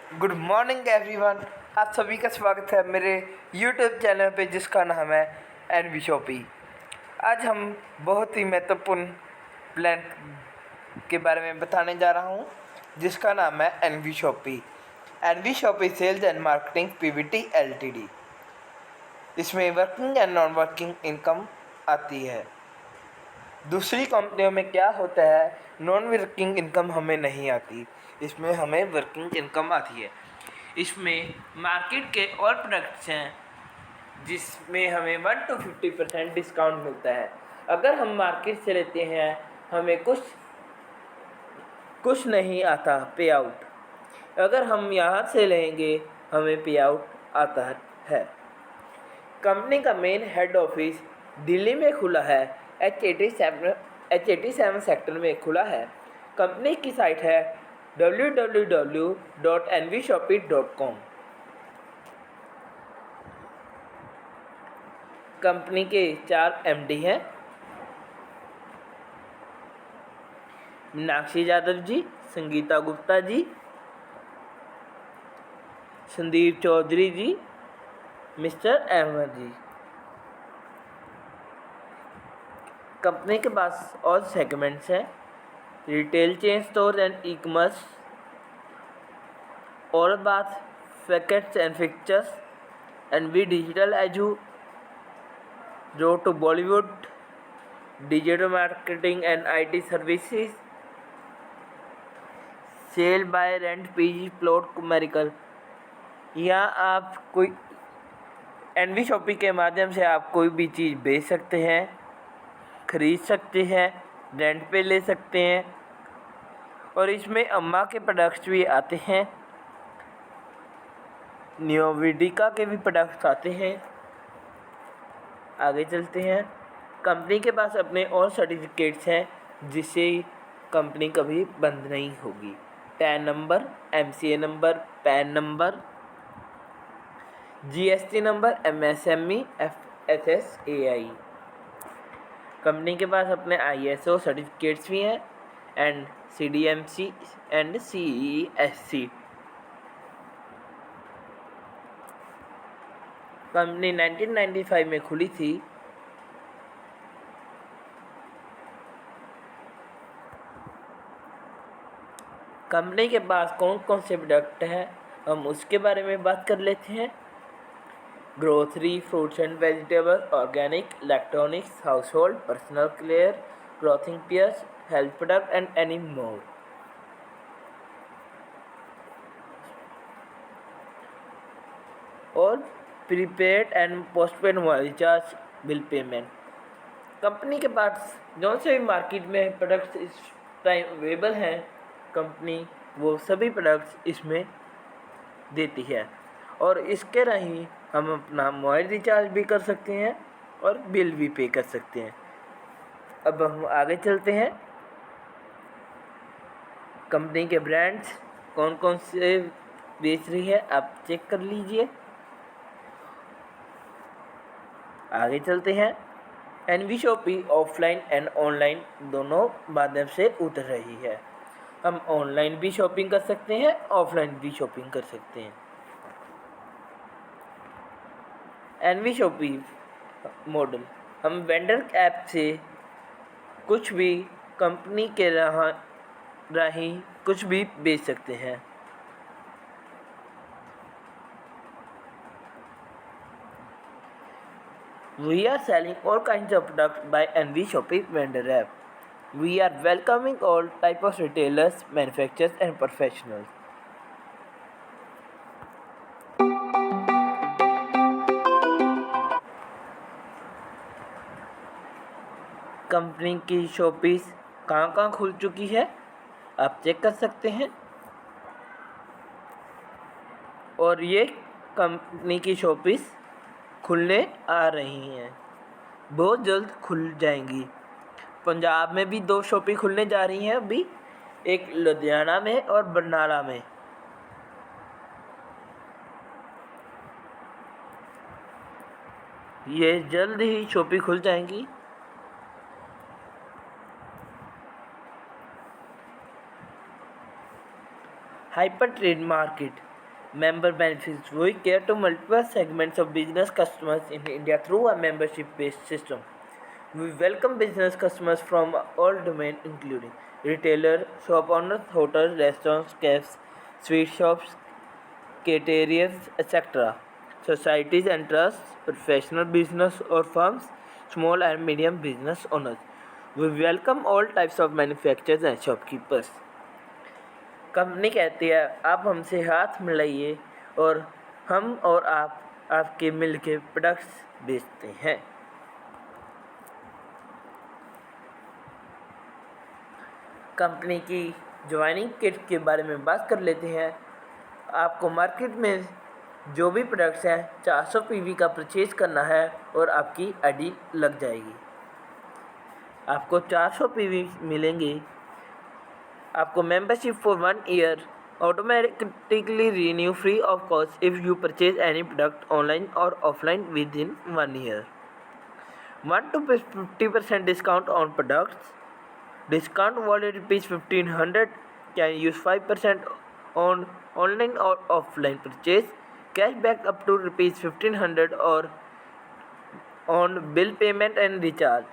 Good morning everyone. आप सभी का स्वागत है मेरे यूट्यूब चैनल पे जिसका नाम है एनवी शॉपी। आज हम बहुत ही महत्वपूर्ण प्लान के बारे में बताने जा रहा हूँ जिसका नाम है NV shoppy. NV shoppy sales and marketing PVT LTD. इसमें working and non working income आती है। दूसरी कंपनियों में क्या होता है, नॉन वर्किंग इनकम हमें नहीं आती, इसमें हमें वर्किंग इनकम आती है। इसमें मार्केट के और प्रोडक्ट्स हैं जिसमें हमें 1 to 50% डिस्काउंट मिलता है। अगर हम मार्केट से लेते हैं हमें कुछ नहीं आता पे आउट, अगर हम यहाँ से लेंगे हमें पे आउट आता है। कंपनी का मेन हेड ऑफिस दिल्ली में खुला है, H87 सेक्टर में खुला है। कंपनी की साइट है www.nvshopee.com। कंपनी के 4 MD हैं, मीनाक्षी यादव जी, संगीता गुप्ता जी, संदीप चौधरी जी, मिस्टर अहमद जी। कंपनी के पास और सेगमेंट्स हैं, retail chain store and e commerce, और बात packets and fixtures, NV digital edu, road to Bollywood, digital marketing and IT services, sale buy rent PG plot मेरिकल। यहाँ आप कोई एनवी शॉपी के माध्यम से आप कोई भी चीज़ बेच सकते हैं, खरीद सकते हैं, रेंट पे ले सकते हैं, और इसमें अम्मा के प्रोडक्ट्स भी आते हैं, नियोविडिका के भी प्रोडक्ट्स आते हैं। आगे चलते हैं। कंपनी के पास अपने और सर्टिफिकेट्स हैं जिससे कंपनी कभी बंद नहीं होगी। Tan number, MCA number, pan number, GST number, MSME, FSSAI। Company के पास अपने ISO सर्टिफिकेट्स भी हैं and CDMC and CESC। Company 1995 में खुली थी। कंपनी के पास कौन कौन से प्रोडक्ट हैं हम उसके बारे में बात कर लेते हैं। Grocery, fruits and vegetable, organic, electronics, household, personal care, clothing pairs, health product and any more. और prepaid and postpaid mobile recharge bill payment. Company के पास जो से भी मार्केट में प्रोडक्ट्स इस टाइम अवेलेबल हैं, कंपनी वो सभी प्रोडक्ट्स इसमें देती है, और इसके रही हम अपना मोबाइल रिचार्ज भी कर सकते हैं और बिल भी पे कर सकते हैं। अब हम आगे चलते हैं। कंपनी के ब्रांड्स कौन कौन से बेच रही है आप चेक कर लीजिए। आगे चलते हैं। NV shoppy offline and online दोनों माध्यम से उतर रही है। हम ऑनलाइन भी शॉपिंग कर सकते हैं, ऑफलाइन भी शॉपिंग कर सकते हैं। एनवी शॉपी मॉडल, हम वेंडर ऐप से कुछ भी कंपनी के राही कुछ भी बेच सकते हैं। We are selling all kinds of products by NV Shopee vendor app. We are welcoming all type of retailers, manufacturers and professionals. Company की शॉपीस कहाँ खुल चुकी है आप चेक कर सकते हैं, और ये कंपनी की शॉपीस खुलने आ रही हैं, बहुत जल्द खुल जाएंगी। पंजाब में भी 2 शॉपी खुलने जा रही हैं अभी, एक लुधियाना में और बरनाला में। ये जल्द ही शॉपी खुल जाएंगी। Hyper trade market, Member benefits. We care to multiple segments of business customers in India through a membership-based system. We welcome business customers from all domains, including retailer, shop owners, hotels, restaurants, cafes, sweet shops, caterers, etc. Societies and trusts, professional business or firms, small and medium business owners. We welcome all types of manufacturers and shopkeepers. Company कहती है आप हमसे हाथ मिलाइए और हम और आप आपके मिल के प्रोडक्ट्स बेचते हैं। कंपनी की ज्वाइनिंग किट के बारे में बात कर लेते हैं। आपको मार्केट में जो भी प्रोडक्ट्स हैं 400 पीवी का परचेज करना है और आपकी आईडी लग जाएगी। आपको 400 पीवी मिलेंगे। आपको membership for 1 year automatically renew free of cost if you purchase any product online or offline within 1 year. 1 to 50% discount on products. Discount valid ₹1500. Can use 5% on online or offline purchase. Cashback up to ₹1500 or on bill payment and recharge.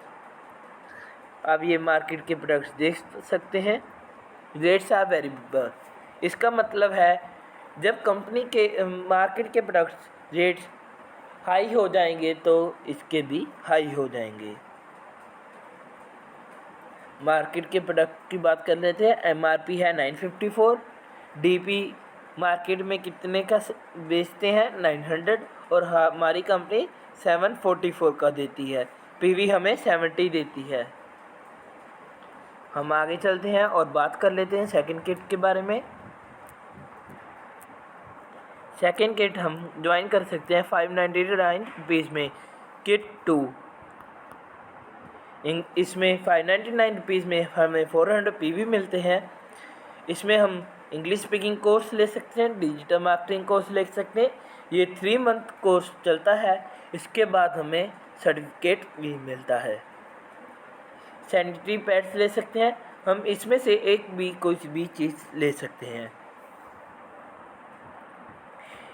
आप ये market के products देख सकते हैं। Rates are variable. इसका मतलब है जब कंपनी के मार्केट के प्रोडक्ट्स रेट्स हाई हो जाएंगे तो इसके भी हाई हो जाएंगे। मार्केट के प्रोडक्ट की बात कर लेते हैं। एमआरपी है 954। डीपी मार्केट में कितने का बेचते हैं 900 और हमारी कंपनी 744 का देती है। पीवी हमें 70 देती है। हम आगे चलते हैं और बात कर लेते हैं सेकंड किट के बारे में। सेकंड किट हम ज्वाइन कर सकते हैं 599 रुपीज़ में। किट 2 इसमें 599 रुपीज़ में हमें 400 पीवी मिलते हैं। इसमें हम इंग्लिश स्पीकिंग कोर्स ले सकते हैं, डिजिटल मार्केटिंग कोर्स ले सकते हैं। ये 3 मंथ कोर्स चलता है। इसके बाद हमें सर्टिफिकेट भी मिलता है। सैनिटरी पैड्स ले सकते हैं। हम इसमें से एक भी कोई भी चीज़ ले सकते हैं।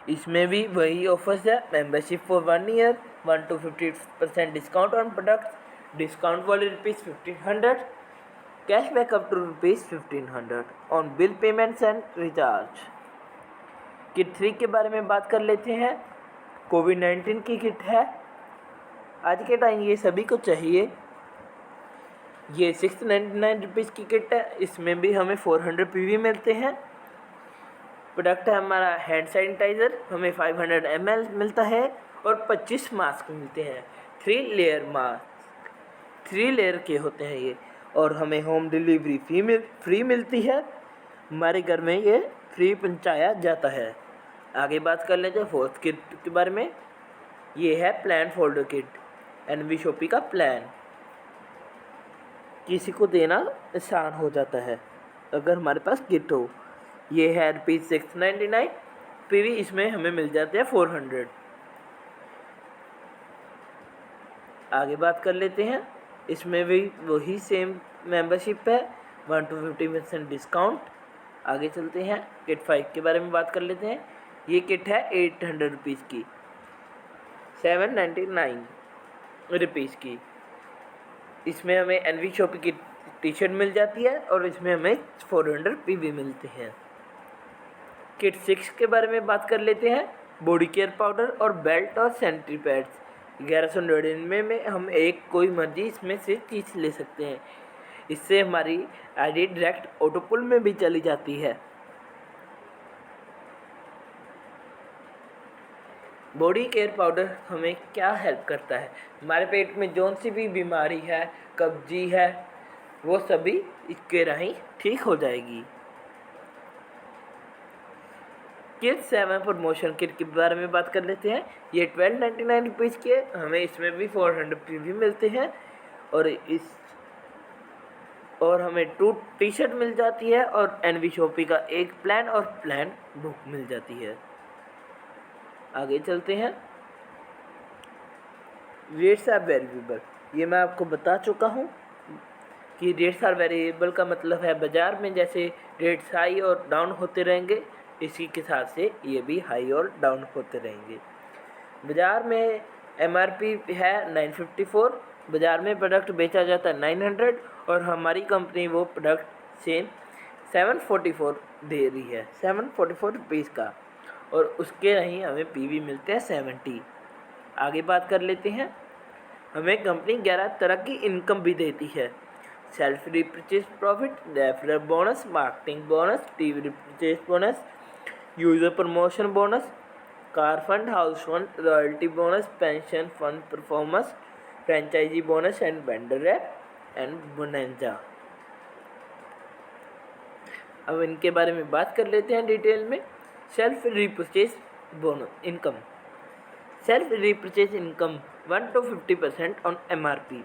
इसमें भी वही ऑफर्स है। Membership for 1 year 1 to 50% discount on products. Discount वाले ₹1500। Cashback up to ₹1500 on bill payments and recharge. Kit 3 के बारे में बात कर लेते हैं। कोविड-19 की किट है। आज के टाइम ये सभी को चाहिए। ये 699 रुपीज़ की किट है। इसमें भी हमें 400 पीवी मिलते हैं। प्रोडक्ट है हमारा हैंड सैनिटाइज़र, हमें 500 ml मिलता है और 25 मास्क मिलते हैं। 3 लेयर मास्क 3 लेयर के होते हैं ये। और हमें होम डिलीवरी फ्री मिलती है। हमारे घर में ये फ्री पहुंचाया जाता है। आगे बात कर लेते हैं फोर्थ किट के बारे में। ये है plan folder kit. NV shoppy का प्लान किसी को देना आसान हो जाता है अगर हमारे पास किट हो। ये है ₹699। पीवी इसमें हमें मिल जाते हैं 400। आगे बात कर लेते हैं। इसमें भी वही सेम मेंबरशिप है 1 to 50% डिस्काउंट। आगे चलते हैं किट 5 के बारे में बात कर लेते हैं। ये किट है 800 रुपीज़ की, 799 रुपीज़ की। इसमें हमें एनवी शॉपी की टी शर्ट मिल जाती है और इसमें हमें 400 पीवी मिलते हैं। किट 6 के बारे में बात कर लेते हैं। बॉडी केयर पाउडर और बेल्ट और सैनिटरी पैड्स 1199 में हम एक कोई मर्जी इसमें से चीज़ ले सकते हैं। इससे हमारी आईडी डायरेक्ट ऑटोपुल में भी चली जाती है। बॉडी केयर पाउडर हमें क्या हेल्प करता है? हमारे पेट में जौन सी भी बीमारी है, कब्जी है, वो सभी इसके राही ठीक हो जाएगी। किट 7 प्रमोशन किट के बारे में बात कर लेते हैं। ये 1299 रुपीज़ के, हमें इसमें भी 400 पीवी मिलते हैं और हमें 2 टी शर्ट मिल जाती है और एनवी शॉपी का एक प्लान और प्लान बुक मिल जाती है। आगे चलते हैं। रेट्स आर वेरिएबल, ये मैं आपको बता चुका हूँ कि रेट्स आर वेरिएबल का मतलब है बाज़ार में जैसे रेट्स हाई और डाउन होते रहेंगे, इसी के साथ से ये भी हाई और डाउन होते रहेंगे। बाज़ार में MRP है 954, बाज़ार में प्रोडक्ट बेचा जाता है 900 और हमारी कंपनी वो प्रोडक्ट से 744 दे रही है, 744 रुपीज़ का, और उसके नहीं हमें PV मिलते हैं 70। आगे बात कर लेते हैं। हमें कंपनी 11 तरह की इनकम भी देती है। Self repurchase profit, referral bonus, marketing bonus, TV repurchase bonus, user promotion bonus, car fund, house fund, royalty bonus, pension fund performance, franchisee bonus and vendor rep and bonanza. अब इनके बारे में बात कर लेते हैं डिटेल में। Self repurchase bonus income, self repurchase income 1 to 50% on MRP।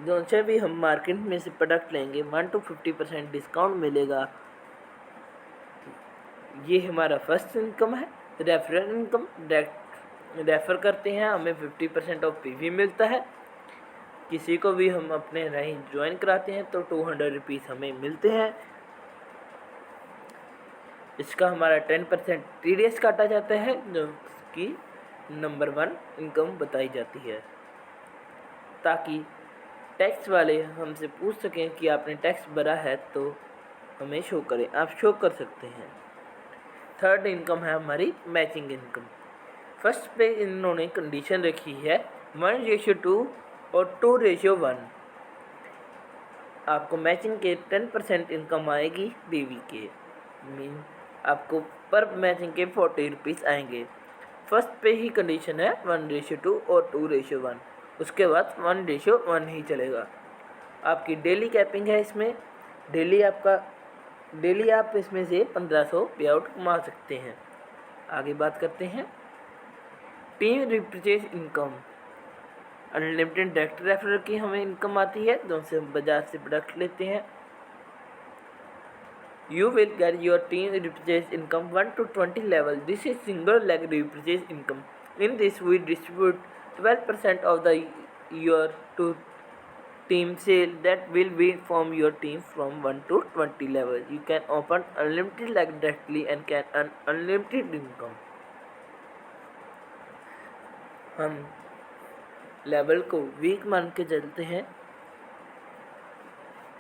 जो से भी हम मार्केट में से प्रोडक्ट लेंगे 1 to 50% डिस्काउंट मिलेगा। ये हमारा फर्स्ट इनकम है। रेफरल इनकम, रेफ़र करते हैं हमें 50% ऑफ PV मिलता है। किसी को भी हम अपने राही ज्वाइन कराते हैं तो 200 रुपीज़ हमें मिलते हैं। इसका हमारा 10% TDS काटा जाता है, जो कि नंबर 1 इनकम बताई जाती है, ताकि टैक्स वाले हमसे पूछ सकें कि आपने टैक्स भरा है तो हमें शो करें। आप शो कर सकते हैं। थर्ड इनकम है हमारी मैचिंग इनकम। फर्स्ट पे इन्होंने कंडीशन रखी है 1:2 और 2:1। आपको मैचिंग के 10% इनकम आएगी PV के, मीन आपको पर मैचिंग के 40 रुपीज़ आएंगे। फर्स्ट पे ही कंडीशन है 1:2 और 2:1, उसके बाद 1:1 ही चलेगा। आपकी डेली कैपिंग है इसमें। डेली आप इसमें से 1500 पे आउट कमा सकते हैं। आगे बात करते हैं। Team repurchase income, unlimited direct referral की हमें इनकम आती है, जो से हम बाजार से प्रोडक्ट लेते हैं। You will get your team repurchase income 1 to 20 level. This is single leg repurchase income. In this, we distribute 12% of the year to team sale that will be from your team from 1 to 20 level. You can open unlimited leg directly and can earn unlimited income. हम level को week मान के चलते हैं।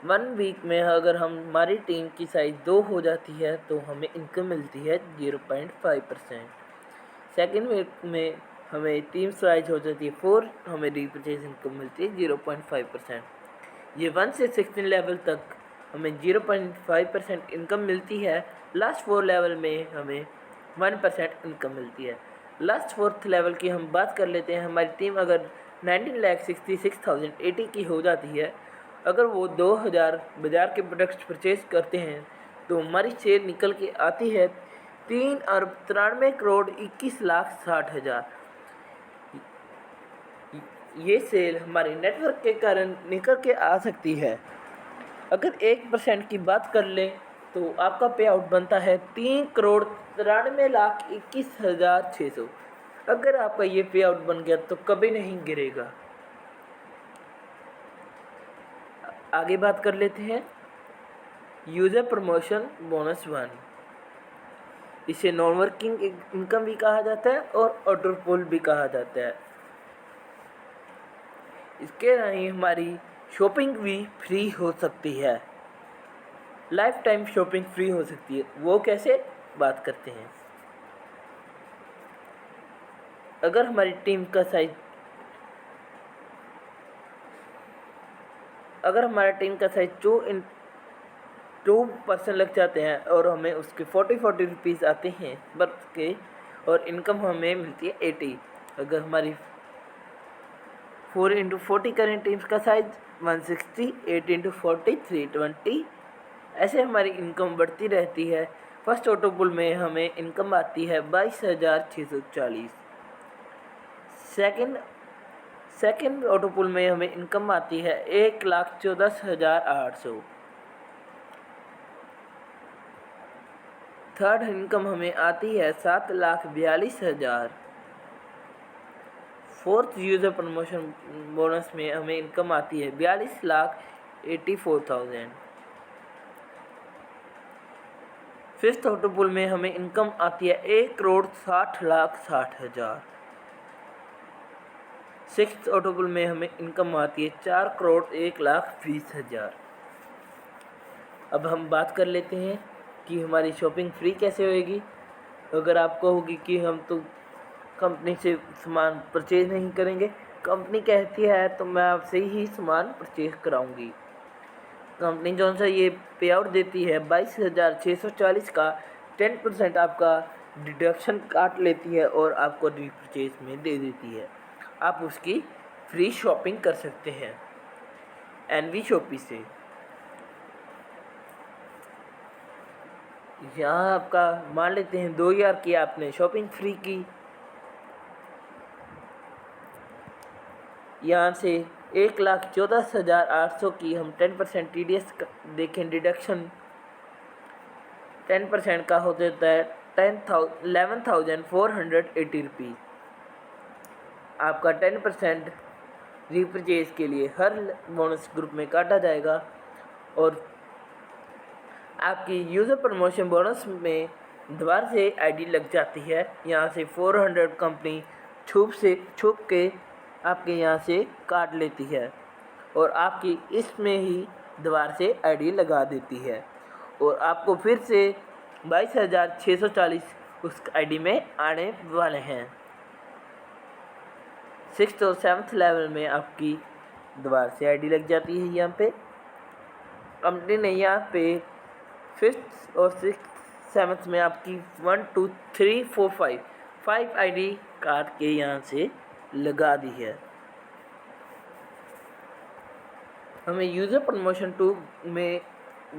1 week में अगर हमारी team की साइज़ 2 हो जाती है तो हमें इनकम मिलती है 0.5%। सेकेंड वीक में हमें टीम साइज हो जाती है 4, हमें रिपर्चेज इनकम मिलती है 0.5%। ये 1 से 16 लेवल तक हमें 0.5% इनकम मिलती है। लास्ट 4 लेवल में हमें 1% इनकम मिलती है। लास्ट 4th लेवल की हम बात कर लेते हैं। हमारी टीम अगर 19,66,080 की हो जाती है, अगर वो 2000 बाज़ार के प्रोडक्ट्स परचेज करते हैं तो हमारी शेयर निकल के आती है 3,93,21,60,000। ये सेल हमारे नेटवर्क के कारण निकल के आ सकती है। अगर 1% की बात कर लें तो आपका पे आउट बनता है 3,93,21,600। अगर आपका ये पे आउट बन गया तो कभी नहीं गिरेगा। आगे बात कर लेते हैं। यूज़र प्रमोशन बोनस 1, इसे नॉन वर्किंग इनकम भी कहा जाता है और ऑर्डर पुल भी कहा जाता है। इसके नहीं हमारी शॉपिंग भी फ्री हो सकती है, लाइफ टाइम शॉपिंग फ्री हो सकती है। वो कैसे, बात करते हैं। अगर हमारी टीम का साइज अगर हमारा टीम का साइज 2 पर्सन लग जाते हैं और हमें उसके 40 रुपीज़ आते हैं बर्थ के, और इनकम हमें मिलती है 80। अगर हमारी 4x40 करें टीम्स का साइज 160, 8x40 320, ऐसे हमारी इनकम बढ़ती रहती है। फर्स्ट ऑटो पुल में हमें इनकम आती है 22,640। सेकेंड ऑटो पुल में हमें इनकम आती है 1,14,800। थर्ड इनकम हमें आती है 7,42,000। फोर्थ यूज़र प्रमोशन बोनस में हमें इनकम आती है 42,84,000। फिफ्थ ऑटो पुल में हमें इनकम आती है 1,60,60,60,000। सिक्स्थ ऑटो पुल में हमें इनकम आती है 4,01,20,000। अब हम बात कर लेते हैं कि हमारी शॉपिंग फ्री कैसे होएगी। अगर आपको होगी कि हम तो कंपनी से सामान परचेज नहीं करेंगे, कंपनी कहती है तो मैं आपसे ही सामान परचेज कराऊंगी। कंपनी जो सा ये पे आउट देती है 22,640 का 10% आपका डिडक्शन काट लेती है और आपको रीपरचेज में दे देती है। आप उसकी फ्री शॉपिंग कर सकते हैं एनवी शॉपी से। यहाँ आपका मान लेते हैं 2,000 की आपने शॉपिंग फ्री की, यहाँ से 1,14,800 की हम 10% TDS देखें डिडक्शन 10% का हो जाता है 11,480 रुपीज़। आपका 10% रीपरचेज के लिए हर बोनस ग्रुप में काटा जाएगा और आपकी यूज़र प्रमोशन बोनस में दोबारा से आईडी लग जाती है। यहाँ से 400 कंपनी छुप के आपके यहाँ से काट लेती है और आपकी इसमें ही दोबारा से आईडी लगा देती है और आपको फिर से 22,640 उस आईडी में आने वाले हैं। सिक्स्थ और सेवन्थ लेवल में आपकी दोबारा से आईडी लग जाती है। यहाँ पे कंपनी ने यहाँ पे फिफ्थ और सिक्स सेवन्थ में आपकी 1 2 3 4 5 आईडी काट के यहाँ से लगा दी है। हमें यूज़र प्रमोशन 2 में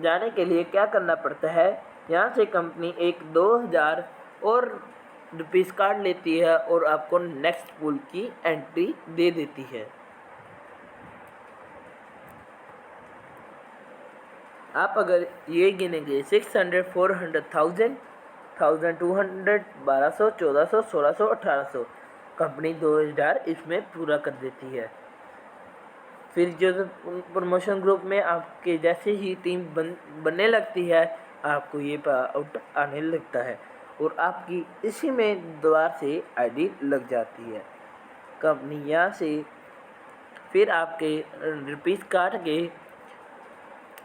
जाने के लिए क्या करना पड़ता है, यहाँ से कंपनी एक 2,000 और रुपीज़ काट लेती है और आपको नेक्स्ट पूल की एंट्री दे देती है। आप अगर ये गिनेंगे 600, 400, 1000, 1200, 1200, 1400, 1600, 1800, कंपनी 2,000 इसमें पूरा कर देती है। फिर जो प्रमोशन ग्रुप में आपके जैसे ही टीम बनने लगती है आपको ये आउट आने लगता है और आपकी इसी में दोबारा से आईडी लग जाती है। कंपनी यहाँ से फिर आपके रुपीज़ काट के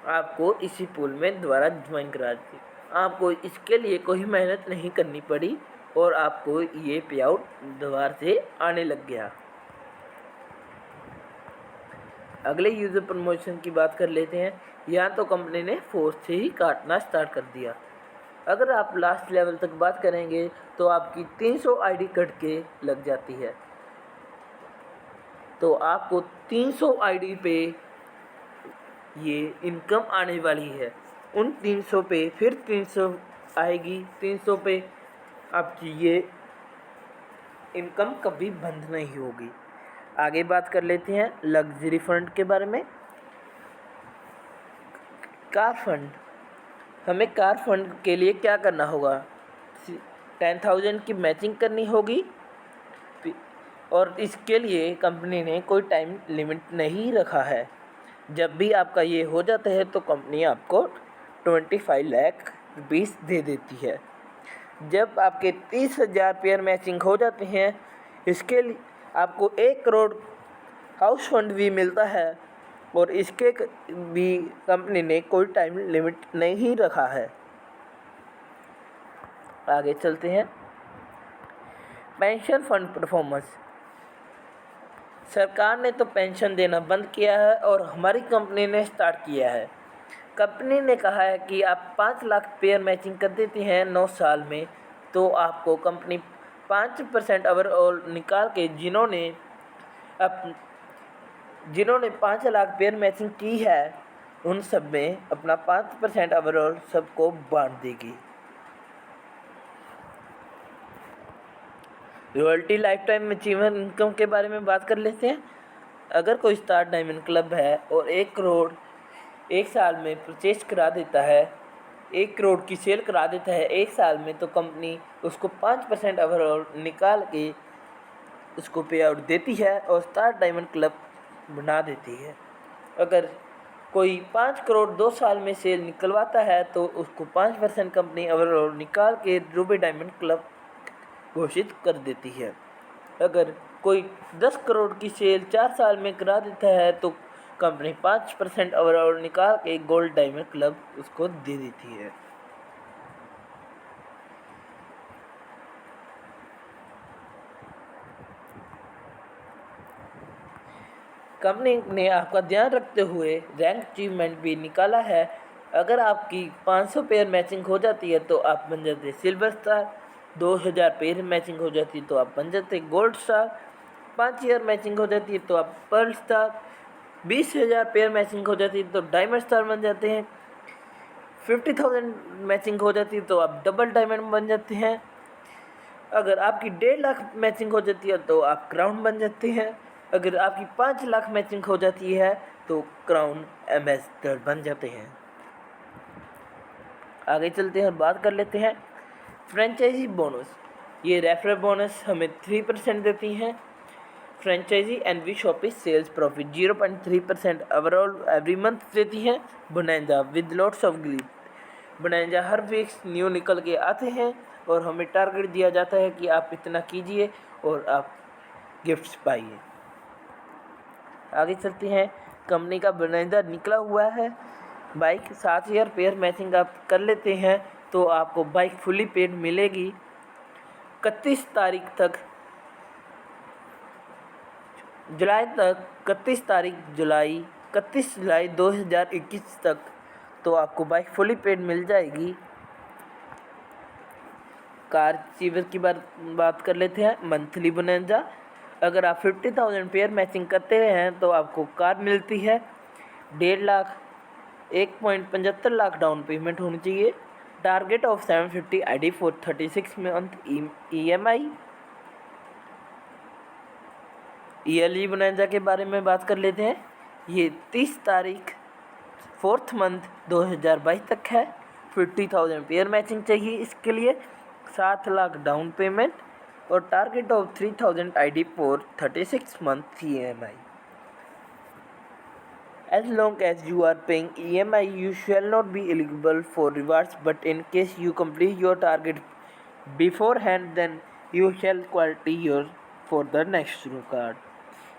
आपको इसी पूल में दोबारा ज्वाइन करा दी। आपको इसके लिए कोई मेहनत नहीं करनी पड़ी और आपको ये पे आउट दोबारा से आने लग गया। अगले यूज़र प्रमोशन की बात कर लेते हैं। यहाँ तो कंपनी ने फोर्स से ही काटना स्टार्ट कर दिया। अगर आप लास्ट लेवल तक बात करेंगे तो आपकी 300 आईडी कट के लग जाती है। तो आपको 300 आईडी पे ये इनकम आने वाली है। उन 300 पे फिर 300 आएगी। 300 पे आपकी ये इनकम कभी बंद नहीं होगी। आगे बात कर लेते हैं लग्जरी फंड के बारे में। कार फंड, हमें कार फंड के लिए क्या करना होगा, 10,000 की मैचिंग करनी होगी और इसके लिए कंपनी ने कोई टाइम लिमिट नहीं रखा है। जब भी आपका ये हो जाता है तो कंपनी आपको 25 लाख रुपीज़ दे देती है। जब आपके 30,000 पेयर मैचिंग हो जाते हैं इसके लिए आपको 1 करोड़ हाउस फंड भी मिलता है और इसके भी कंपनी ने कोई टाइम लिमिट नहीं रखा है। आगे चलते हैं पेंशन फंड परफॉर्मेंस। सरकार ने तो पेंशन देना बंद किया है और हमारी कंपनी ने स्टार्ट किया है। कंपनी ने कहा है कि आप 5 लाख पेयर मैचिंग कर देती हैं 9 साल में तो आपको कंपनी 5% ओवरऑल निकाल के जिन्होंने 5 लाख पेयर मैचिंग की है उन सब में अपना 5% ओवरऑल सबको बांट देगी। Royalty life time achievement income के बारे में बात कर लेते हैं। अगर कोई स्टार डायमंड क्लब है और 1 करोड़ 1 साल में परचेज करा देता है, 1 करोड़ की सेल करा देता है 1 साल में, तो कंपनी उसको 5% ओवरऑल निकाल के उसको पे आउट देती है और स्टार डायमंड क्लब बना देती है। अगर कोई 5 करोड़ 2 साल में सेल निकलवाता है तो उसको 5% कंपनी ओवरऑल निकाल के रूबी डायमंड क्लब घोषित कर देती है। अगर कोई 10 करोड़ की सेल 4 साल में करा देता है तो कंपनी 5% ओवरऑल निकाल के गोल्ड डायमंड क्लब उसको दे देती है। कंपनी ने आपका ध्यान रखते हुए रैंक अचीवमेंट भी निकाला है। अगर आपकी 500 पेयर मैचिंग हो जाती है तो आप बन जाते सिल्वर स्टार, 2000 पेयर मैचिंग हो जाती है तो आप बन जाते गोल्ड स्टार, 5 ईयर मैचिंग हो जाती है तो आप पर्ल स्टार, 20,000 पेयर मैचिंग हो जाती है तो डायमंड स्टार बन जाते हैं, 50,000 मैचिंग हो जाती है तो आप डबल डायमंड बन जाते हैं, अगर आपकी 1.5 लाख मैचिंग हो जाती है तो आप क्राउन बन जाते हैं, अगर आपकी 5 लाख मैचिंग हो जाती है तो क्राउन एम्बेसडर बन जाते हैं। आगे चलते हैं और बात कर लेते हैं फ्रेंचाइजी बोनस। ये रेफरल बोनस हमें 3% देती हैं। Franchisee NV shoppy sales profit 0.3% overall every month देती हैं। Bonanza with lots of gift. Bonanza हर वीक न्यू निकल के आते हैं और हमें टारगेट दिया जाता है कि आप इतना कीजिए और आप गिफ्ट्स पाइए। आगे चलते हैं, कंपनी का बोनांजा निकला हुआ है बाइक 7,000 पेयर मैचिंग आप कर लेते हैं तो आपको बाइक फुली पेड मिलेगी। 31 तारीख तक जुलाई तक 31 जुलाई 2021 तक तो आपको बाइक फुली पेड मिल जाएगी। कार अचीवर की बात कर लेते हैं। मंथली बोनांजा अगर आप 50,000 पेयर मैचिंग करते हैं तो आपको कार मिलती है। 1.5 लाख 1.75 लाख डाउन पेमेंट होनी चाहिए। Target of 750 ID for 36 month EMI। Yearly bonanza के बारे में बात कर लेते हैं। ये 30 तारीख 4th मंथ 2022 तक है। 50,000 पेयर मैचिंग चाहिए इसके लिए, 7 लाख डाउन पेमेंट और target of 3,000 ID for 36 month EMI। As long as you are paying EMI, you shall not be eligible for rewards, but in case you complete your target beforehand, then you shall qualify for the next card.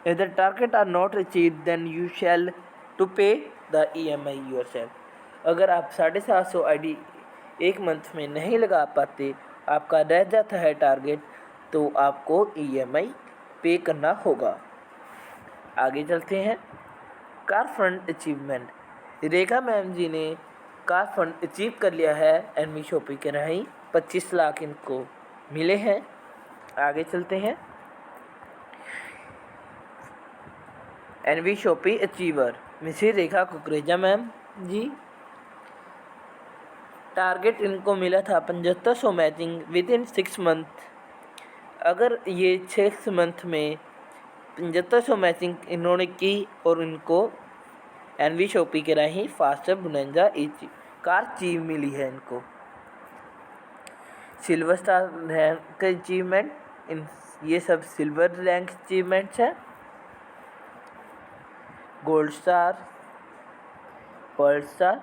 If the target are not achieved, then you shall to pay the EMI yourself. अगर आप 750 ID एक month में नहीं लगा पाते, आपका रह जाता है टारगेट, तो आपको EMI पे करना होगा। आगे चलते हैं, कार फंड अचीवमेंट। रेखा मैम जी ने कार फंड अचीव कर लिया है एनवी शॉपी के राही। 25 लाख इनको मिले हैं। आगे चलते हैं, NV shoppe achiever missus Rekha Kukreja ma'am जी। टारगेट इनको मिला था 7500 मैचिंग विद इन 6 मंथ। अगर ये 6 मंथ में 7500 मैचिंग इन्होंने की और इनको एनवी शॉपी के राही फास्टर बोनांजा कार अचीव मिली है इनको। सिल्वर स्टार रैंक अचीवमेंट, इन ये सब सिल्वर रैंक अचीवमेंट्स हैं। गोल्ड स्टार, पर्ल स्टार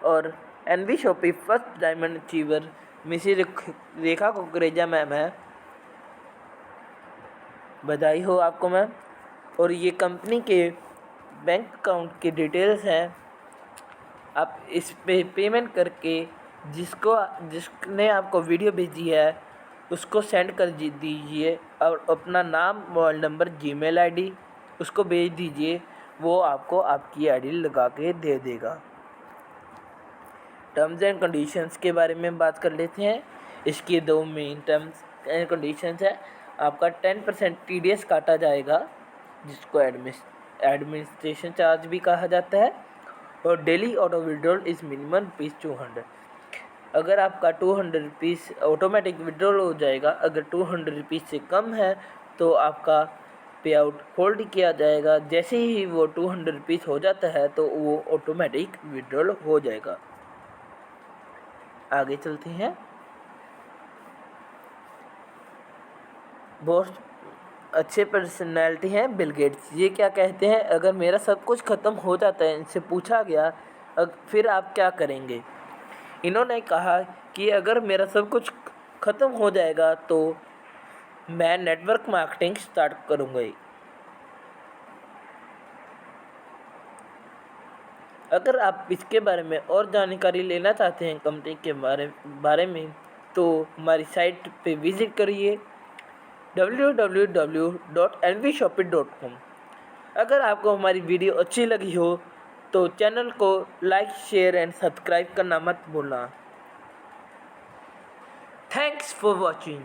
और NV shoppy first diamond achiever missus Rekha Kukreja ma'am है। बधाई हो आपको मैम। और ये कंपनी के बैंक अकाउंट की डिटेल्स हैं। आप इस पे पेमेंट करके जिसने आपको वीडियो भेजी है उसको सेंड कर दीजिए और अपना नाम, मोबाइल नंबर, जीमेल आईडी उसको भेज दीजिए, वो आपको आपकी आईडी लगा के दे देगा। टर्म्स एंड कंडीशंस के बारे में बात कर लेते हैं। इसकी 2 मेन टर्म्स एंड कंडीशंस है। आपका 10% TDS काटा जाएगा, जिसको एडमिनिस्ट्रेशन चार्ज भी कहा जाता है, और daily auto withdrawal is minimum ₹200। अगर आपका ₹200 ऑटोमेटिक विड्रॉल हो जाएगा। अगर ₹200 से कम है तो आपका पे आउट होल्ड किया जाएगा। जैसे ही वो ₹200 हो जाता है तो वो ऑटोमेटिक विड्रॉल हो जाएगा। आगे चलते हैं, अच्छे पर्सनैलिटी हैं बिल गेट्स। ये क्या कहते हैं, अगर मेरा सब कुछ ख़त्म हो जाता है, इनसे पूछा गया फिर आप क्या करेंगे। इन्होंने कहा कि अगर मेरा सब कुछ ख़त्म हो जाएगा तो मैं नेटवर्क मार्केटिंग स्टार्ट करूँगा। अगर आप इसके बारे में और जानकारी लेना चाहते हैं कंपनी के बारे में तो हमारी साइट पे विज़िट करिए www.nvshopee.com। अगर आपको हमारी वीडियो अच्छी लगी हो तो चैनल को लाइक, शेयर एंड सब्सक्राइब करना मत भूलना। Thanks for watching.